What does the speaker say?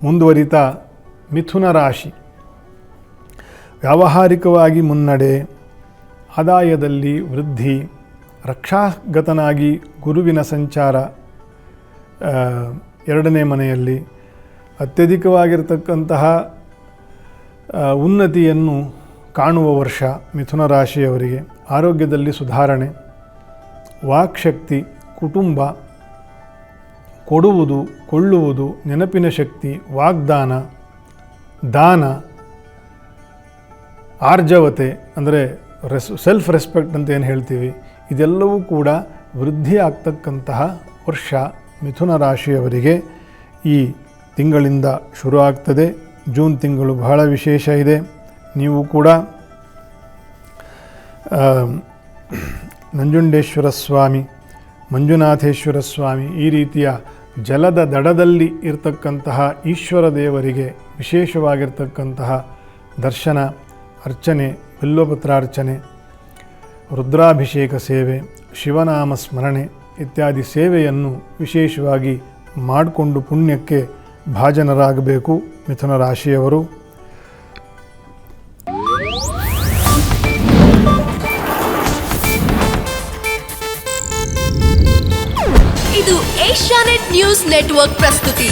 ಮುಂದುವರಿತಾ ಮಿಥುನ ರಾಶಿ. ವ್ಯಾವಹಾರಿಕವಾಗಿ ಮುನ್ನಡೆ, ಆದಾಯದಲ್ಲಿ ವೃದ್ಧಿ, ರಕ್ಷಾಗತನಾಗಿ ಗುರುವಿನ ಸಂಚಾರ ಎರಡನೇ ಮನೆಯಲ್ಲಿ, ಅತ್ಯಧಿಕವಾಗಿರತಕ್ಕಂತಹ ಉನ್ನತಿಯನ್ನು ಕಾಣುವ ವರ್ಷ ಮಿಥುನ ರಾಶಿಯವರಿಗೆ. ಆರೋಗ್ಯದಲ್ಲಿ ಸುಧಾರಣೆ, ವಾಕ್ಶಕ್ತಿ, ಕುಟುಂಬ, ಕೊಡುವುದು, ಕೊಳ್ಳುವುದು, ನೆನಪಿನ ಶಕ್ತಿ, ವಾಗ್ದಾನ, ದಾನ, ಆರ್ಜವತೆ ಅಂದರೆ ಸೆಲ್ಫ್ ರೆಸ್ಪೆಕ್ಟ್ ಅಂತ ಏನು ಹೇಳ್ತೀವಿ, ಇದೆಲ್ಲವೂ ಕೂಡ ವೃದ್ಧಿ ಆಗ್ತಕ್ಕಂತಹ ವರ್ಷ ಮಿಥುನ ರಾಶಿಯವರಿಗೆ ಈ ತಿಂಗಳಿಂದ ಶುರು ಆಗ್ತದೆ. ಜೂನ್ ತಿಂಗಳು ಬಹಳ ವಿಶೇಷ ಇದೆ. ನೀವು ಕೂಡ ನಂಜುಂಡೇಶ್ವರ ಸ್ವಾಮಿ, ಮಂಜುನಾಥೇಶ್ವರ ಸ್ವಾಮಿ ಈ ರೀತಿಯ ಜಲದ ದಡದಲ್ಲಿ ಇರತಕ್ಕಂತಹ ಈಶ್ವರ ದೇವರಿಗೆ ವಿಶೇಷವಾಗಿರ್ತಕ್ಕಂತಹ ದರ್ಶನ, ಅರ್ಚನೆ, ಬಿಲ್ವಪತ್ರಾರ್ಚನೆ, ರುದ್ರಾಭಿಷೇಕ ಸೇವೆ, ಶಿವನಾಮ ಸ್ಮರಣೆ ಇತ್ಯಾದಿ ಸೇವೆಯನ್ನು ವಿಶೇಷವಾಗಿ ಮಾಡಿಕೊಂಡು ಪುಣ್ಯಕ್ಕೆ ಭಾಜನರಾಗಬೇಕು ಮಿಥುನ ರಾಶಿಯವರು. ಇದು ಏಷ್ಯಾನೆಟ್ ನ್ಯೂಸ್ ನೆಟ್ವರ್ಕ್ ಪ್ರಸ್ತುತಿ.